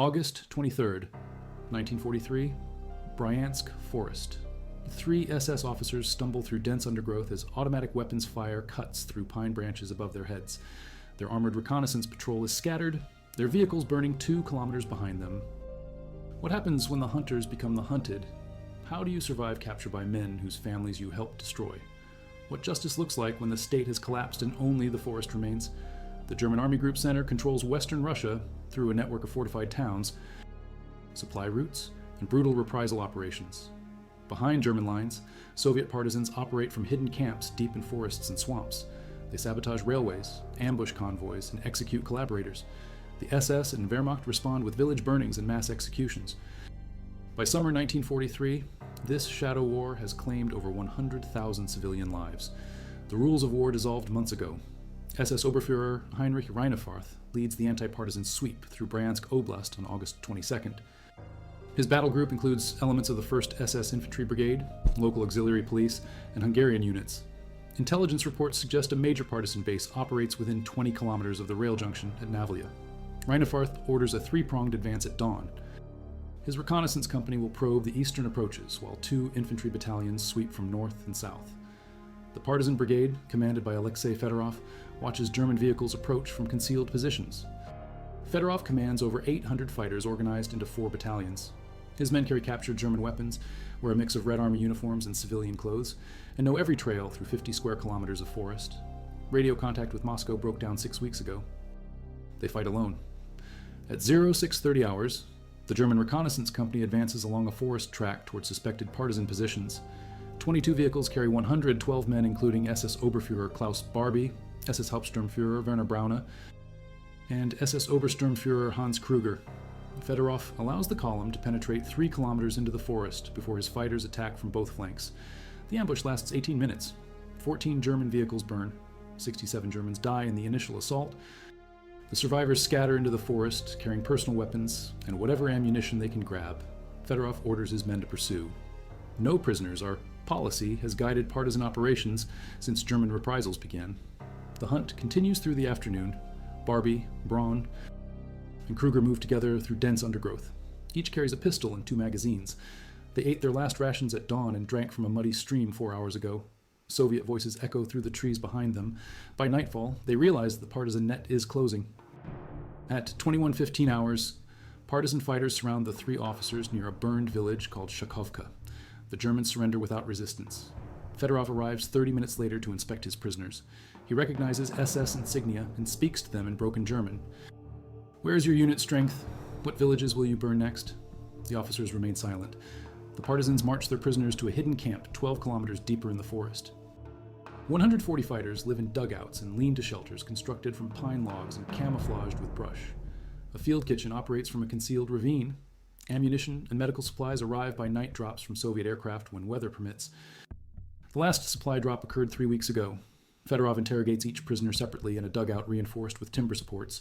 August 23rd, 1943, Bryansk Forest. 3 SS officers stumble through dense undergrowth as automatic weapons fire cuts through pine branches above their heads. Their armored reconnaissance patrol is scattered, their vehicles burning 2 kilometers behind them. What happens when the hunters become the hunted? How do you survive capture by men whose families you helped destroy? What justice looks like when the state has collapsed and only the forest remains? The German Army Group Center controls western Russia through a network of fortified towns, supply routes, and brutal reprisal operations. Behind German lines, Soviet partisans operate from hidden camps deep in forests and swamps. They sabotage railways, ambush convoys, and execute collaborators. The SS and Wehrmacht respond with village burnings and mass executions. By summer 1943, this shadow war has claimed over 100,000 civilian lives. The rules of war dissolved months ago. SS Oberfuhrer Heinrich Rheinefarth leads the anti-partisan sweep through Bryansk Oblast on August 22nd. His battle group includes elements of the 1st SS Infantry Brigade, local auxiliary police, and Hungarian units. Intelligence reports suggest a major partisan base operates within 20 kilometers of the rail junction at Navlia. Rheinefarth orders a 3-pronged advance at dawn. His reconnaissance company will probe the eastern approaches, while 2 infantry battalions sweep from north and south. The partisan brigade, commanded by Alexei Fedorov, watches German vehicles approach from concealed positions. Fedorov commands over 800 fighters organized into 4 battalions. His men carry captured German weapons, wear a mix of Red Army uniforms and civilian clothes, and know every trail through 50 square kilometers of forest. Radio contact with Moscow broke down 6 weeks ago. They fight alone. At 0630 hours, the German reconnaissance company advances along a forest track toward suspected partisan positions. 22 vehicles carry 112 men, including SS Oberfuhrer Klaus Barbie, SS Hauptsturmführer Werner Braune, and SS Obersturmführer Hans Kruger. Fedorov allows the column to penetrate 3 kilometers into the forest before his fighters attack from both flanks. The ambush lasts 18 minutes. 14 German vehicles burn. 67 Germans die in the initial assault. The survivors scatter into the forest, carrying personal weapons and whatever ammunition they can grab. Fedorov orders his men to pursue. No prisoners. Our policy has guided partisan operations since German reprisals began. The hunt continues through the afternoon. Barbie, Braun, and Kruger move together through dense undergrowth. Each carries a pistol and 2 magazines. They ate their last rations at dawn and drank from a muddy stream 4 hours ago. Soviet voices echo through the trees behind them. By nightfall, they realize the partisan net is closing. At 21:15 hours, partisan fighters surround the 3 officers near a burned village called Shakovka. The Germans surrender without resistance. Fedorov arrives 30 minutes later to inspect his prisoners. He recognizes SS insignia and speaks to them in broken German. "Where is your unit strength? What villages will you burn next?" The officers remain silent. The partisans march their prisoners to a hidden camp 12 kilometers deeper in the forest. 140 fighters live in dugouts and lean-to shelters constructed from pine logs and camouflaged with brush. A field kitchen operates from a concealed ravine. Ammunition and medical supplies arrive by night drops from Soviet aircraft when weather permits. The last supply drop occurred 3 weeks ago. Fedorov interrogates each prisoner separately in a dugout reinforced with timber supports.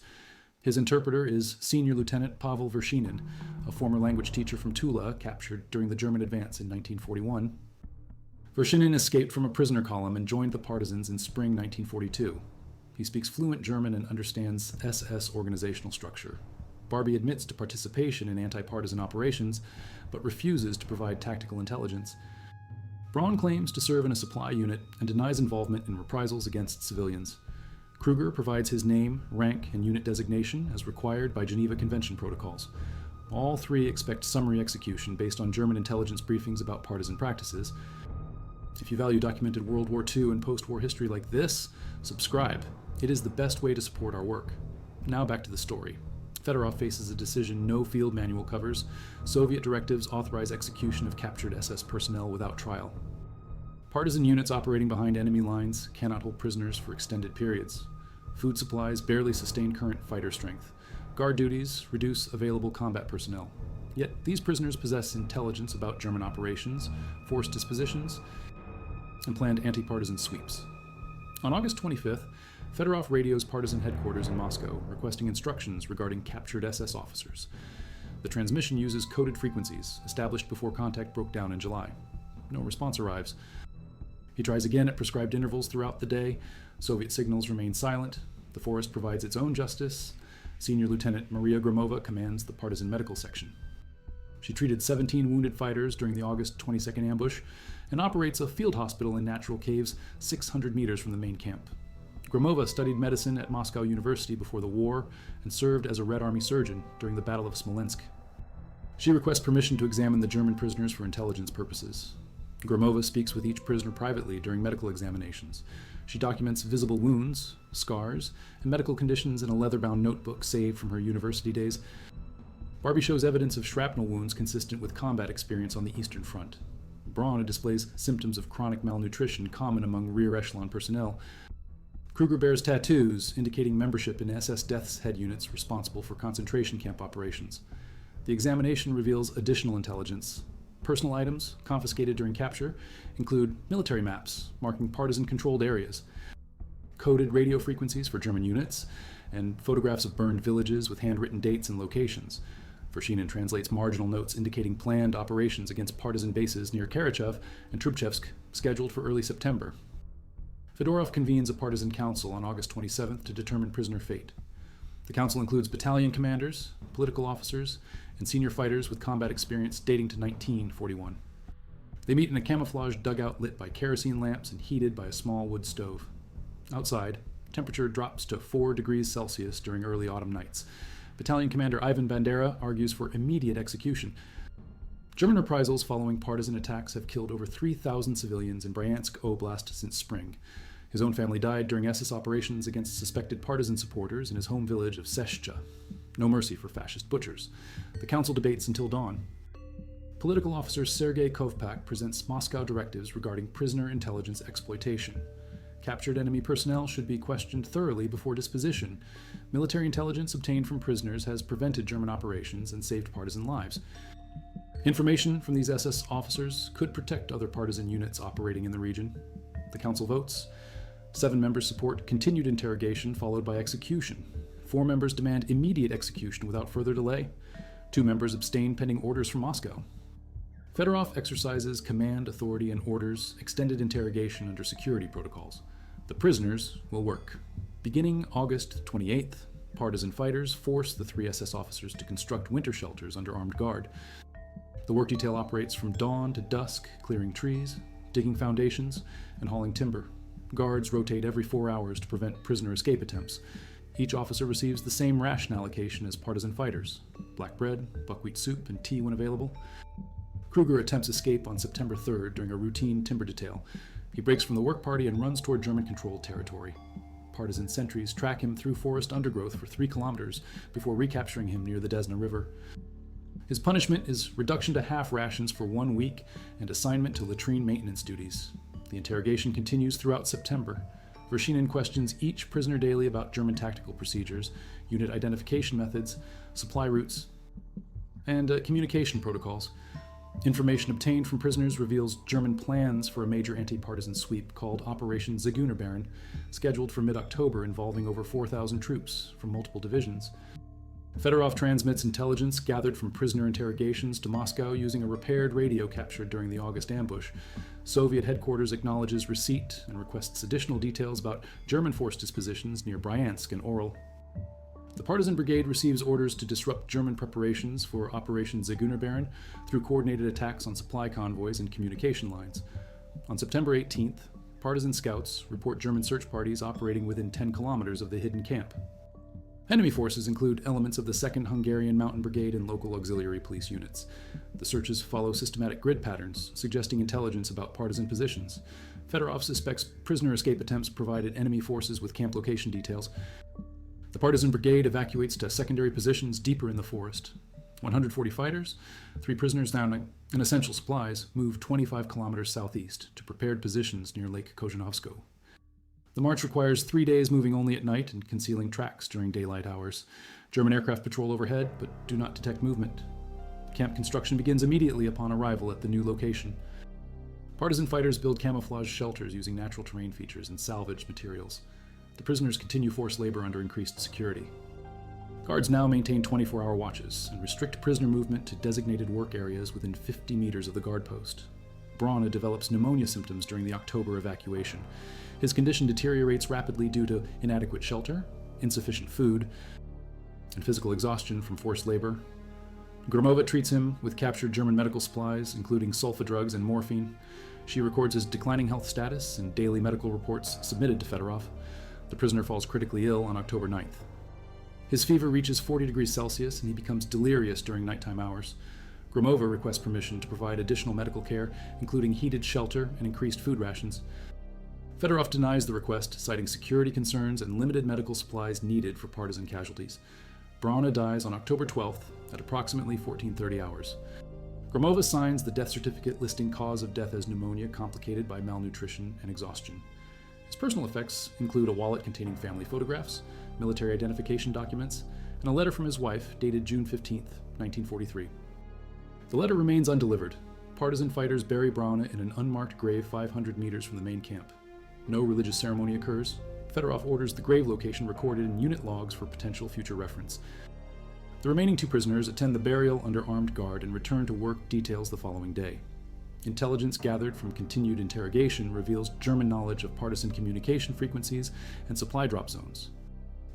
His interpreter is Senior Lieutenant Pavel Vershinin, a former language teacher from Tula captured during the German advance in 1941. Vershinin escaped from a prisoner column and joined the partisans in spring 1942. He speaks fluent German and understands SS organizational structure. Barbie admits to participation in anti-partisan operations, but refuses to provide tactical intelligence. Braun claims to serve in a supply unit and denies involvement in reprisals against civilians. Kruger provides his name, rank, and unit designation as required by Geneva Convention protocols. All 3 expect summary execution based on German intelligence briefings about partisan practices. If you value documented World War II and post-war history like this, subscribe. It is the best way to support our work. Now back to the story. Fedorov faces a decision no field manual covers. Soviet directives authorize execution of captured SS personnel without trial. Partisan units operating behind enemy lines cannot hold prisoners for extended periods. Food supplies barely sustain current fighter strength. Guard duties reduce available combat personnel. Yet these prisoners possess intelligence about German operations, forced dispositions, and planned anti-partisan sweeps. On August 25th, Fedorov radios partisan headquarters in Moscow, requesting instructions regarding captured SS officers. The transmission uses coded frequencies, established before contact broke down in July. No response arrives. He tries again at prescribed intervals throughout the day. Soviet signals remain silent. The forest provides its own justice. Senior Lieutenant Maria Gromova commands the partisan medical section. She treated 17 wounded fighters during the August 22nd ambush and operates a field hospital in natural caves 600 meters from the main camp. Gromova studied medicine at Moscow University before the war and served as a Red Army surgeon during the Battle of Smolensk. She requests permission to examine the German prisoners for intelligence purposes. Gromova speaks with each prisoner privately during medical examinations. She documents visible wounds, scars, and medical conditions in a leather-bound notebook saved from her university days. Barbie shows evidence of shrapnel wounds consistent with combat experience on the Eastern Front. Braun displays symptoms of chronic malnutrition common among rear echelon personnel. Kruger bears tattoos indicating membership in SS Death's Head units responsible for concentration camp operations. The examination reveals additional intelligence. Personal items confiscated during capture include military maps marking partisan-controlled areas, coded radio frequencies for German units, and photographs of burned villages with handwritten dates and locations. Vershinin translates marginal notes indicating planned operations against partisan bases near Karachev and Trubchevsk, scheduled for early September. Fedorov convenes a partisan council on August 27th to determine prisoner fate. The council includes battalion commanders, political officers, and senior fighters with combat experience dating to 1941. They meet in a camouflaged dugout lit by kerosene lamps and heated by a small wood stove. Outside, temperature drops to 4 degrees Celsius during early autumn nights. Battalion Commander Ivan Bandera argues for immediate execution. German reprisals following partisan attacks have killed over 3,000 civilians in Bryansk Oblast since spring. His own family died during SS operations against suspected partisan supporters in his home village of Seshcha. No mercy for fascist butchers. The council debates until dawn. Political officer Sergei Kovpak presents Moscow directives regarding prisoner intelligence exploitation. Captured enemy personnel should be questioned thoroughly before disposition. Military intelligence obtained from prisoners has prevented German operations and saved partisan lives. Information from these SS officers could protect other partisan units operating in the region. The council votes. 7 members support continued interrogation followed by execution. 4 members demand immediate execution without further delay. 2 members abstain pending orders from Moscow. Fedorov exercises command, authority, and orders extended interrogation under security protocols. The prisoners will work. Beginning August 28th, partisan fighters force the 3 SS officers to construct winter shelters under armed guard. The work detail operates from dawn to dusk, clearing trees, digging foundations, and hauling timber. Guards rotate every 4 hours to prevent prisoner escape attempts. Each officer receives the same ration allocation as partisan fighters: black bread, buckwheat soup, and tea when available. Kruger attempts escape on September 3rd during a routine timber detail. He breaks from the work party and runs toward German-controlled territory. Partisan sentries track him through forest undergrowth for 3 kilometers before recapturing him near the Desna River. His punishment is reduction to half rations for 1 week and assignment to latrine maintenance duties. The interrogation continues throughout September. Vershinin questions each prisoner daily about German tactical procedures, unit identification methods, supply routes, and communication protocols. Information obtained from prisoners reveals German plans for a major anti-partisan sweep called Operation Zigeunerbeeren, scheduled for mid-October, involving over 4,000 troops from multiple divisions. Fedorov transmits intelligence gathered from prisoner interrogations to Moscow using a repaired radio captured during the August ambush. Soviet headquarters acknowledges receipt and requests additional details about German force dispositions near Bryansk and Orel. The partisan brigade receives orders to disrupt German preparations for Operation Zigeunerbeeren through coordinated attacks on supply convoys and communication lines. On September 18th, partisan scouts report German search parties operating within 10 kilometers of the hidden camp. Enemy forces include elements of the 2nd Hungarian Mountain Brigade and local auxiliary police units. The searches follow systematic grid patterns, suggesting intelligence about partisan positions. Fedorov suspects prisoner escape attempts provided enemy forces with camp location details. The partisan brigade evacuates to secondary positions deeper in the forest. 140 fighters, 3 prisoners down, and essential supplies move 25 kilometers southeast to prepared positions near Lake Kozhenovsko. The march requires 3 days moving only at night and concealing tracks during daylight hours. German aircraft patrol overhead, but do not detect movement. Camp construction begins immediately upon arrival at the new location. Partisan fighters build camouflage shelters using natural terrain features and salvaged materials. The prisoners continue forced labor under increased security. Guards now maintain 24-hour watches and restrict prisoner movement to designated work areas within 50 meters of the guard post. Braune develops pneumonia symptoms during the October evacuation. His condition deteriorates rapidly due to inadequate shelter, insufficient food, and physical exhaustion from forced labor. Gromova treats him with captured German medical supplies, including sulfa drugs and morphine. She records his declining health status in daily medical reports submitted to Fedorov. The prisoner falls critically ill on October 9th. His fever reaches 40 degrees Celsius and he becomes delirious during nighttime hours. Gromova requests permission to provide additional medical care, including heated shelter and increased food rations. Fedorov denies the request, citing security concerns and limited medical supplies needed for partisan casualties. Braune dies on October 12th at approximately 14:30 hours. Gromova signs the death certificate listing cause of death as pneumonia complicated by malnutrition and exhaustion. His personal effects include a wallet containing family photographs, military identification documents, and a letter from his wife dated June 15, 1943. The letter remains undelivered. Partisan fighters bury Braune in an unmarked grave 500 meters from the main camp. No religious ceremony occurs. Fedorov orders the grave location recorded in unit logs for potential future reference. The remaining two prisoners attend the burial under armed guard and return to work details the following day. Intelligence gathered from continued interrogation reveals German knowledge of partisan communication frequencies and supply drop zones.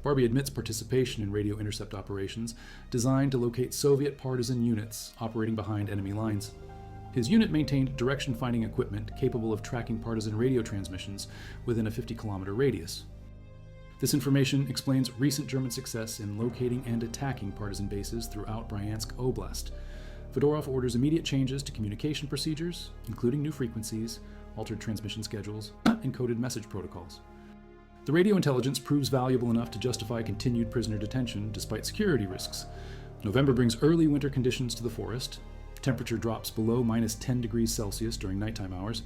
Barbie admits participation in radio intercept operations designed to locate Soviet partisan units operating behind enemy lines. His unit maintained direction-finding equipment capable of tracking partisan radio transmissions within a 50-kilometer radius. This information explains recent German success in locating and attacking partisan bases throughout Bryansk Oblast. Fedorov orders immediate changes to communication procedures, including new frequencies, altered transmission schedules, and coded message protocols. The radio intelligence proves valuable enough to justify continued prisoner detention despite security risks. November brings early winter conditions to the forest. Temperature drops below minus 10 degrees Celsius during nighttime hours.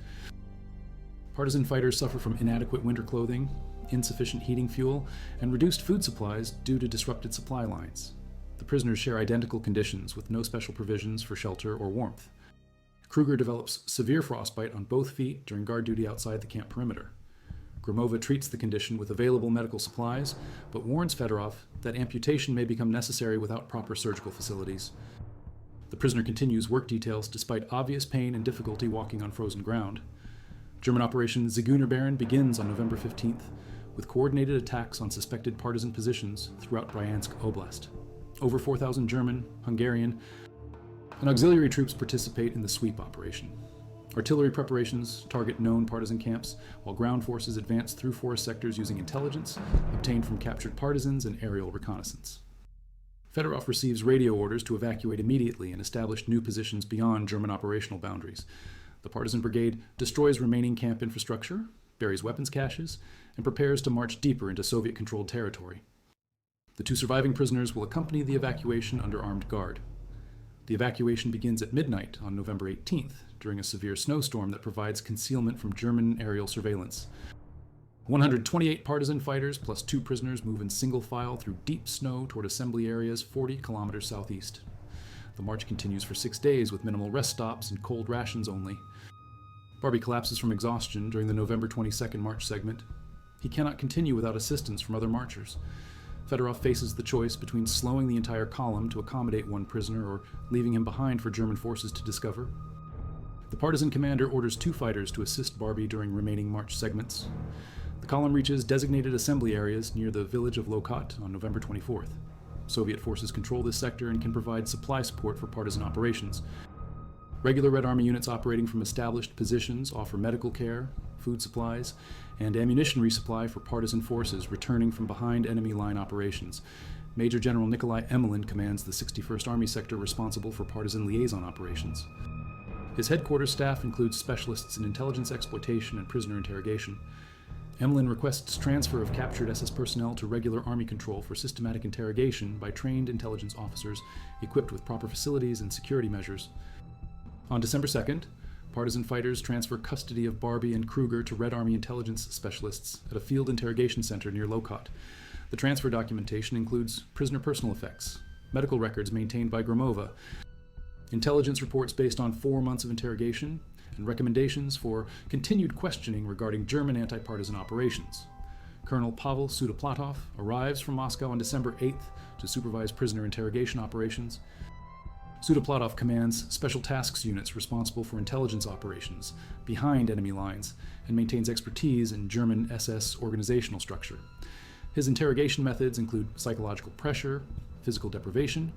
Partisan fighters suffer from inadequate winter clothing, insufficient heating fuel, and reduced food supplies due to disrupted supply lines. The prisoners share identical conditions with no special provisions for shelter or warmth. Kruger develops severe frostbite on both feet during guard duty outside the camp perimeter. Gromova treats the condition with available medical supplies, but warns Fedorov that amputation may become necessary without proper surgical facilities. The prisoner continues work details despite obvious pain and difficulty walking on frozen ground. German Operation Zigeunerbarren begins on November 15th, with coordinated attacks on suspected partisan positions throughout Bryansk Oblast. Over 4,000 German, Hungarian, and auxiliary troops participate in the sweep operation. Artillery preparations target known partisan camps, while ground forces advance through forest sectors using intelligence obtained from captured partisans and aerial reconnaissance. Fedorov receives radio orders to evacuate immediately and establish new positions beyond German operational boundaries. The partisan brigade destroys remaining camp infrastructure, buries weapons caches, and prepares to march deeper into Soviet-controlled territory. The two surviving prisoners will accompany the evacuation under armed guard. The evacuation begins at midnight on November 18th, during a severe snowstorm that provides concealment from German aerial surveillance. 128 partisan fighters plus 2 prisoners move in single file through deep snow toward assembly areas 40 kilometers southeast. The march continues for 6 days with minimal rest stops and cold rations only. Barbie collapses from exhaustion during the November 22nd march segment. He cannot continue without assistance from other marchers. Fedorov faces the choice between slowing the entire column to accommodate one prisoner or leaving him behind for German forces to discover. The partisan commander orders 2 fighters to assist Barbie during remaining march segments. The column reaches designated assembly areas near the village of Lokot on November 24th. Soviet forces control this sector and can provide supply support for partisan operations. Regular Red Army units operating from established positions offer medical care, food supplies, and ammunition resupply for partisan forces returning from behind enemy line operations. Major General Nikolai Emelin commands the 61st Army sector responsible for partisan liaison operations. His headquarters staff includes specialists in intelligence exploitation and prisoner interrogation. Emelin requests transfer of captured SS personnel to regular Army control for systematic interrogation by trained intelligence officers equipped with proper facilities and security measures. On December 2nd, partisan fighters transfer custody of Barbie and Kruger to Red Army intelligence specialists at a field interrogation center near Lokot. The transfer documentation includes prisoner personal effects, medical records maintained by Gromova, intelligence reports based on 4 months of interrogation, and recommendations for continued questioning regarding German anti-partisan operations. Colonel Pavel Sudoplatov arrives from Moscow on December 8th to supervise prisoner interrogation operations. Sudoplatov commands special tasks units responsible for intelligence operations behind enemy lines and maintains expertise in German SS organizational structure. His interrogation methods include psychological pressure, physical deprivation,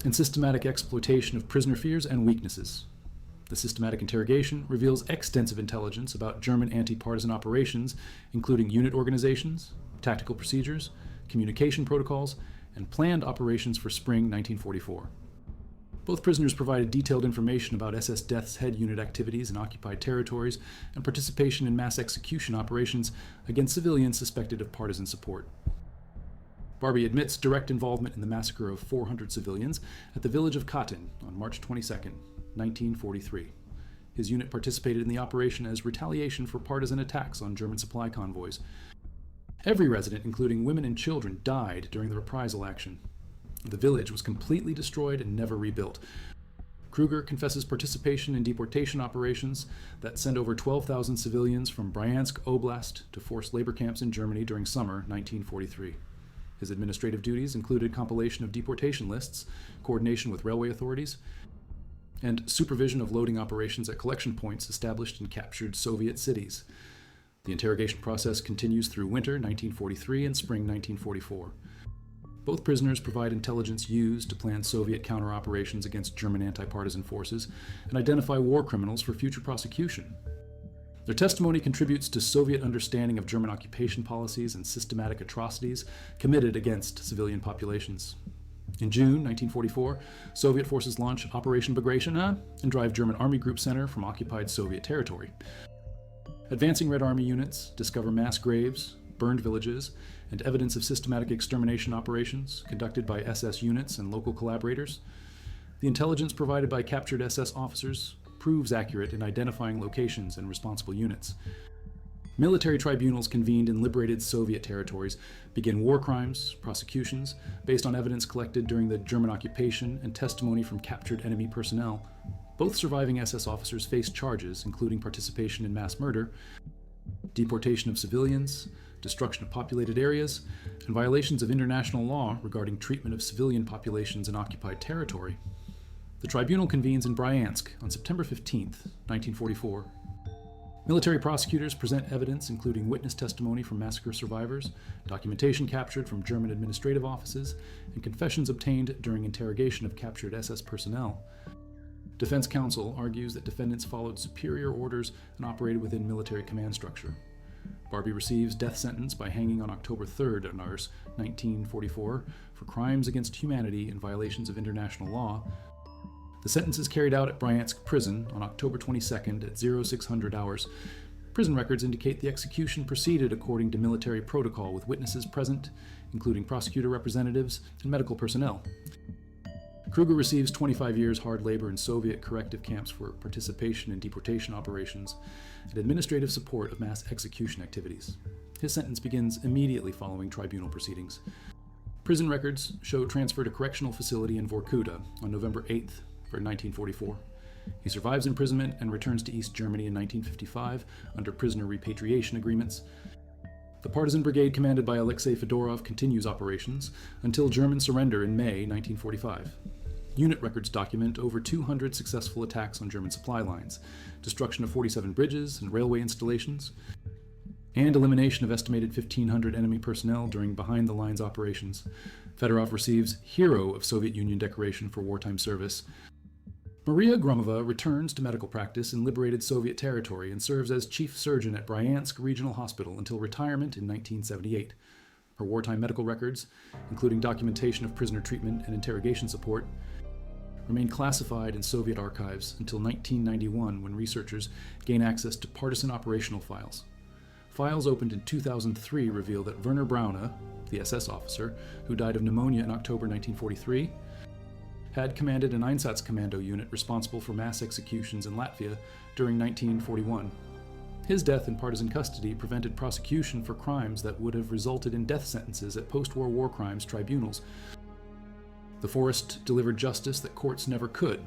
and systematic exploitation of prisoner fears and weaknesses. The systematic interrogation reveals extensive intelligence about German anti-partisan operations, including unit organizations, tactical procedures, communication protocols, and planned operations for spring 1944. Both prisoners provided detailed information about SS Death's head unit activities in occupied territories and participation in mass execution operations against civilians suspected of partisan support. Barbie admits direct involvement in the massacre of 400 civilians at the village of Katyn on March 22, 1943. His unit participated in the operation as retaliation for partisan attacks on German supply convoys. Every resident, including women and children, died during the reprisal action. The village was completely destroyed and never rebuilt. Kruger confesses participation in deportation operations that sent over 12,000 civilians from Bryansk Oblast to forced labor camps in Germany during summer 1943. His administrative duties included compilation of deportation lists, coordination with railway authorities, and supervision of loading operations at collection points established in captured Soviet cities. The interrogation process continues through winter 1943 and spring 1944. Both prisoners provide intelligence used to plan Soviet counter-operations against German anti-partisan forces and identify war criminals for future prosecution. Their testimony contributes to Soviet understanding of German occupation policies and systematic atrocities committed against civilian populations. In June 1944, Soviet forces launch Operation Bagration and drive German Army Group Center from occupied Soviet territory. Advancing Red Army units discover mass graves, burned villages, and evidence of systematic extermination operations conducted by SS units and local collaborators. The intelligence provided by captured SS officers proves accurate in identifying locations and responsible units. Military tribunals convened in liberated Soviet territories begin war crimes prosecutions based on evidence collected during the German occupation and testimony from captured enemy personnel. Both surviving SS officers faced charges including participation in mass murder, deportation of civilians, destruction of populated areas, and violations of international law regarding treatment of civilian populations in occupied territory. The tribunal convenes in Bryansk on September 15, 1944. Military prosecutors present evidence including witness testimony from massacre survivors, documentation captured from German administrative offices, and confessions obtained during interrogation of captured SS personnel. Defense counsel argues that defendants followed superior orders and operated within military command structure. Barbie receives death sentence by hanging on October 3rd, 1944, for crimes against humanity and violations of international law. The sentence is carried out at Bryansk Prison on October 22nd at 0600 hours. Prison records indicate the execution proceeded according to military protocol with witnesses present, including prosecutor representatives and medical personnel. Kruger receives 25 years hard labor in Soviet corrective camps for participation in deportation operations and administrative support of mass execution activities. His sentence begins immediately following tribunal proceedings. Prison records show transfer to correctional facility in Vorkuta on November 8th for 1944. He survives imprisonment and returns to East Germany in 1955 under prisoner repatriation agreements. The partisan brigade commanded by Alexei Fedorov continues operations until German surrender in May 1945. Unit records document over 200 successful attacks on German supply lines, destruction of 47 bridges and railway installations, and elimination of estimated 1,500 enemy personnel during behind-the-lines operations. Fedorov receives Hero of Soviet Union decoration for wartime service. Maria Gromova returns to medical practice in liberated Soviet territory and serves as chief surgeon at Bryansk Regional Hospital until retirement in 1978. Her wartime medical records, including documentation of prisoner treatment and interrogation support, remain classified in Soviet archives until 1991 when researchers gain access to partisan operational files. Files opened in 2003 reveal that Werner Braune, the SS officer who died of pneumonia in October 1943, had commanded an Einsatzkommando unit responsible for mass executions in Latvia during 1941. His death in partisan custody prevented prosecution for crimes that would have resulted in death sentences at post-war war crimes tribunals. The forest delivered justice that courts never could,